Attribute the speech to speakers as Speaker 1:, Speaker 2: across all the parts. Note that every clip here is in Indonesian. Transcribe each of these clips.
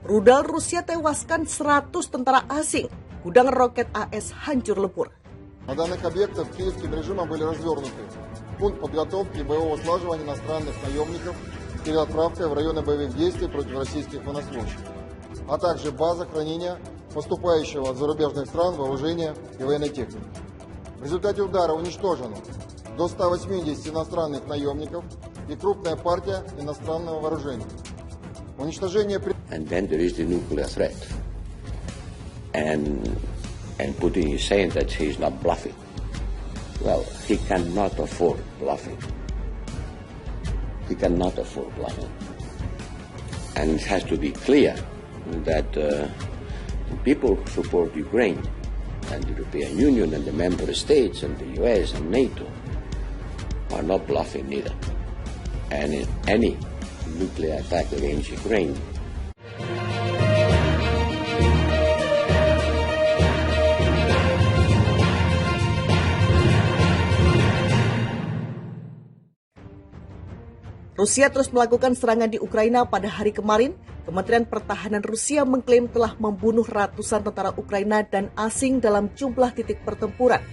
Speaker 1: Rudal Rusia tewaskan 100 tentara asing. Gudang roket AS hancur lebur.
Speaker 2: На данных объектах киевским режимом были развернуты пункт подготовки и боевого слаживания иностранных наемников перед отправкой в районы боевых действий против российских военнослужащих, а также база хранения поступающего от зарубежных стран вооружения и военной техники. В результате удара уничтожено до 180 иностранных наемников и крупная партия иностранного вооружения. Уничтожение...
Speaker 3: And then there is the nuclear threat. And Putin is saying that he is not bluffing. Well, he cannot afford bluffing. He cannot afford bluffing. And it has to be clear that people who support Ukraine and the European Union and the member states and the US and NATO are not bluffing either. And in any nuclear attack against Ukraine,
Speaker 1: Rusia terus melakukan serangan di Ukraina. Pada hari kemarin, Kementerian Pertahanan Rusia mengklaim telah membunuh ratusan tentara Ukraina dan asing dalam jumlah titik pertempuran.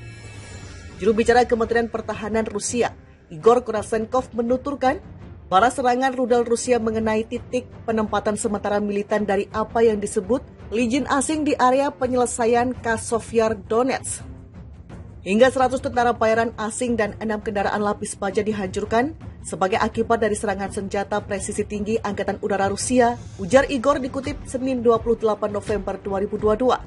Speaker 1: Juru bicara Kementerian Pertahanan Rusia, Igor Korasenkov, menuturkan para serangan rudal Rusia mengenai titik penempatan sementara militan dari apa yang disebut Legion asing di area penyelesaian Kasovyar Donetsk. Hingga 100 tentara bayaran asing dan 6 kendaraan lapis baja dihancurkan sebagai akibat dari serangan senjata presisi tinggi Angkatan Udara Rusia, ujar Igor dikutip Senin 28 November 2022.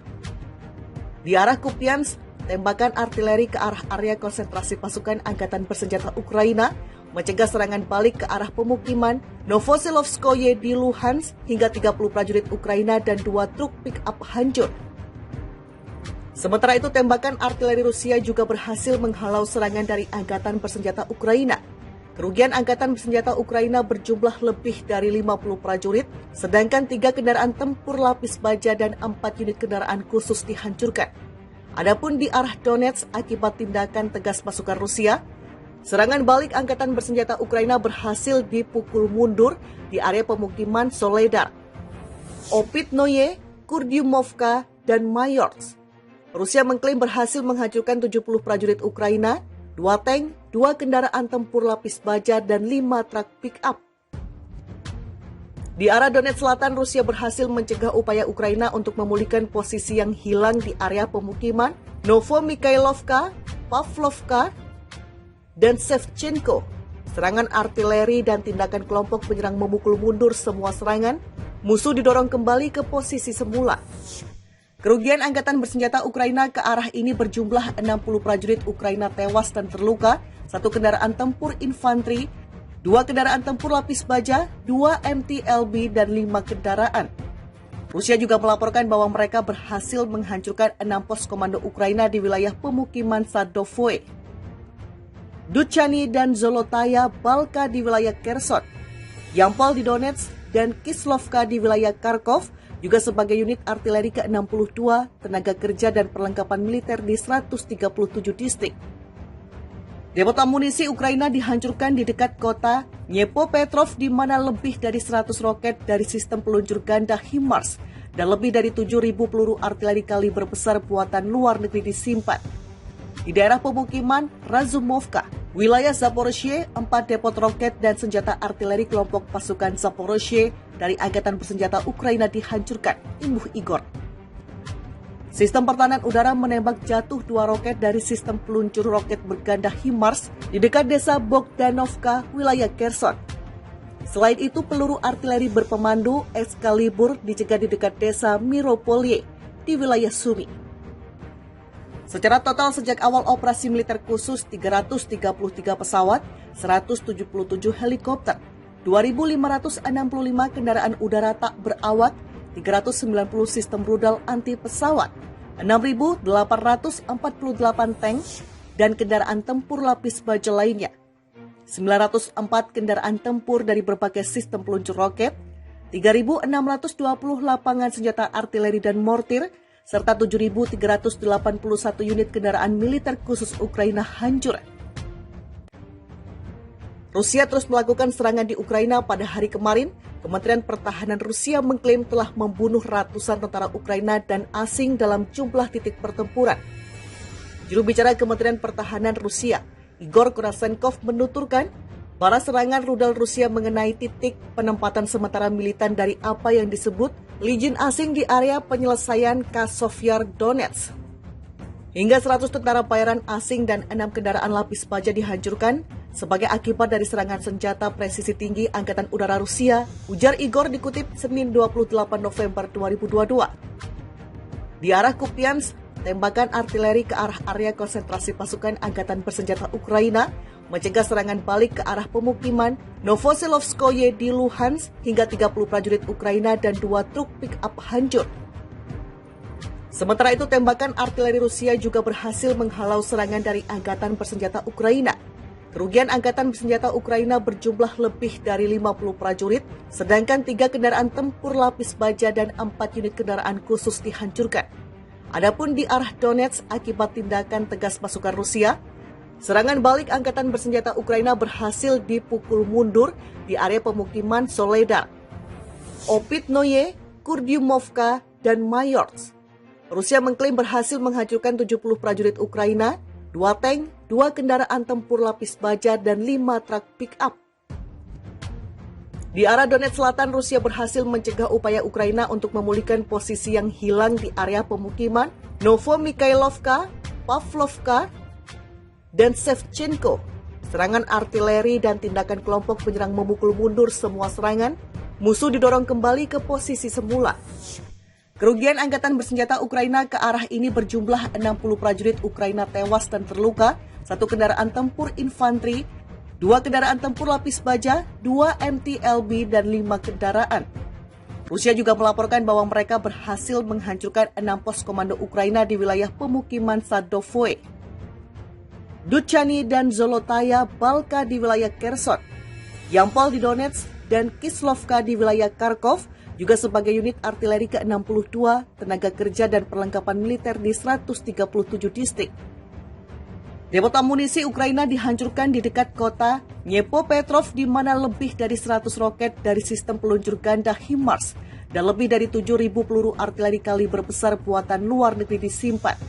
Speaker 1: Di arah Kupiansk, tembakan artileri ke arah area konsentrasi pasukan Angkatan Bersenjata Ukraina mencegah serangan balik ke arah pemukiman Novosilovskoye di Luhansk hingga 30 prajurit Ukraina dan 2 truk pick-up hancur. Sementara itu, tembakan artileri Rusia juga berhasil menghalau serangan dari Angkatan Bersenjata Ukraina. Kerugian Angkatan Bersenjata Ukraina berjumlah lebih dari 50 prajurit, sedangkan 3 kendaraan tempur lapis baja dan 4 unit kendaraan khusus dihancurkan. Adapun di arah Donetsk, akibat tindakan tegas pasukan Rusia, serangan balik Angkatan Bersenjata Ukraina berhasil dipukul mundur di area pemukiman Soledar, Opitnoye, Kurdyumovka, dan Mayorsk. Rusia mengklaim berhasil menghancurkan 70 prajurit Ukraina, 2 tank, 2 kendaraan tempur lapis baja, dan 5 truk pick-up. Di arah Donetsk Selatan, Rusia berhasil mencegah upaya Ukraina untuk memulihkan posisi yang hilang di area pemukiman Novomikhailovka, Pavlovka, dan Shevchenko. Serangan artileri dan tindakan kelompok penyerang memukul mundur semua serangan, musuh didorong kembali ke posisi semula. Kerugian Angkatan Bersenjata Ukraina ke arah ini berjumlah 60 prajurit Ukraina tewas dan terluka, 1 kendaraan tempur infanteri, 2 kendaraan tempur lapis baja, 2 MTLB, dan 5 kendaraan. Rusia juga melaporkan bahwa mereka berhasil menghancurkan 6 pos komando Ukraina di wilayah pemukiman Sadovoe, Duchany dan Zolotaya Balka di wilayah Kherson, Yampol di Donetsk, dan Kislovka di wilayah Kharkov, juga sebagai unit artileri ke-62, tenaga kerja dan perlengkapan militer di 137 distrik. Depot amunisi Ukraina dihancurkan di dekat kota Dnepropetrovsk, di mana lebih dari 100 roket dari sistem peluncur ganda HIMARS dan lebih dari 7.000 peluru artileri kaliber besar buatan luar negeri disimpan. Di daerah pemukiman Razumovka, wilayah Zaporizhzhia, 4 depot roket dan senjata artileri kelompok pasukan Zaporizhzhia dari Angkatan Bersenjata Ukraina dihancurkan, imbuh Igor. Sistem pertahanan udara menembak jatuh 2 roket dari sistem peluncur roket berganda HIMARS di dekat desa Bogdanovka, wilayah Kherson. Selain itu, peluru artileri berpemandu Excalibur dicegat di dekat desa Miropolye di wilayah Sumy. Secara total sejak awal operasi militer khusus, 333 pesawat, 177 helikopter, 2.565 kendaraan udara tak berawak, 390 sistem rudal anti pesawat, 6.848 tank, dan kendaraan tempur lapis baja lainnya. 904 kendaraan tempur dari berbagai sistem peluncur roket, 3.620 lapangan senjata artileri dan mortir, serta 7.381 unit kendaraan militer khusus Ukraina hancur. Rusia terus melakukan serangan di Ukraina. Pada hari kemarin, Kementerian Pertahanan Rusia mengklaim telah membunuh ratusan tentara Ukraina dan asing dalam jumlah titik pertempuran. Juru bicara Kementerian Pertahanan Rusia, Igor Kurasenkov, menuturkan bahwa serangan rudal Rusia mengenai titik penempatan sementara militan dari apa yang disebut Legion asing di area penyelesaian Kasovyar Donetsk. Hingga 100 tentara bayaran asing dan 6 kendaraan lapis baja dihancurkan sebagai akibat dari serangan senjata presisi tinggi Angkatan Udara Rusia, ujar Igor dikutip Senin 28 November 2022. Di arah Kupiansk, tembakan artileri ke arah area konsentrasi pasukan Angkatan Bersenjata Ukraina mencegah serangan balik ke arah pemukiman Novoselovskoye di Luhansk hingga 30 prajurit Ukraina dan 2 truk pick-up hancur. Sementara itu, tembakan artileri Rusia juga berhasil menghalau serangan dari Angkatan Bersenjata Ukraina. Kerugian Angkatan Bersenjata Ukraina berjumlah lebih dari 50 prajurit, sedangkan 3 kendaraan tempur lapis baja dan 4 unit kendaraan khusus dihancurkan. Adapun di arah Donetsk, akibat tindakan tegas pasukan Rusia, serangan balik Angkatan Bersenjata Ukraina berhasil dipukul mundur di area pemukiman Soledar, Opitnoye, Kurdyumovka, dan Mayorsk. Rusia mengklaim berhasil menghancurkan 70 prajurit Ukraina, 2 tank, 2 kendaraan tempur lapis baja, dan 5 truk pick-up. Di arah Donetsk Selatan, Rusia berhasil mencegah upaya Ukraina untuk memulihkan posisi yang hilang di area pemukiman Novomikhailovka, Pavlovka, dan Shevchenko. Serangan artileri dan tindakan kelompok penyerang memukul mundur semua serangan, musuh didorong kembali ke posisi semula. Kerugian Angkatan Bersenjata Ukraina ke arah ini berjumlah 60 prajurit Ukraina tewas dan terluka, 1 kendaraan tempur infanteri, 2 kendaraan tempur lapis baja, 2 MTLB, dan 5 kendaraan. Rusia juga melaporkan bahwa mereka berhasil menghancurkan 6 pos komando Ukraina di wilayah pemukiman Sadovoe, Duchany dan Zolotaya Balka di wilayah Kherson, Yampol di Donetsk, dan Kislovka di wilayah Kharkov, juga sebagai unit artileri ke-62, tenaga kerja dan perlengkapan militer di 137 distrik. Depot amunisi Ukraina dihancurkan di dekat kota Dnipropetrovsk, di mana lebih dari 100 roket dari sistem peluncur ganda HIMARS dan lebih dari 7.000 peluru artileri kaliber besar buatan luar negeri disimpan.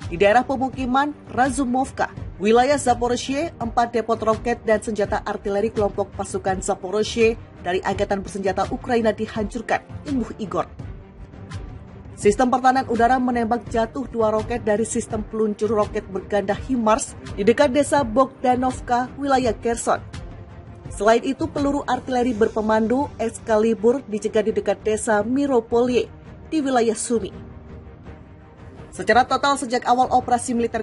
Speaker 1: Di daerah pemukiman Razumovka, wilayah Zaporizhzhia, 4 depot roket dan senjata artileri kelompok pasukan Zaporizhzhia dari Angkatan Bersenjata Ukraina dihancurkan, imbuh Igor. Sistem pertahanan udara menembak jatuh 2 roket dari sistem peluncur roket berganda HIMARS di dekat desa Bogdanovka, wilayah Kherson. Selain itu, peluru artileri berpemandu Excalibur dicegat di dekat desa Miropolye di wilayah Sumy. Secara total, sejak awal operasi militer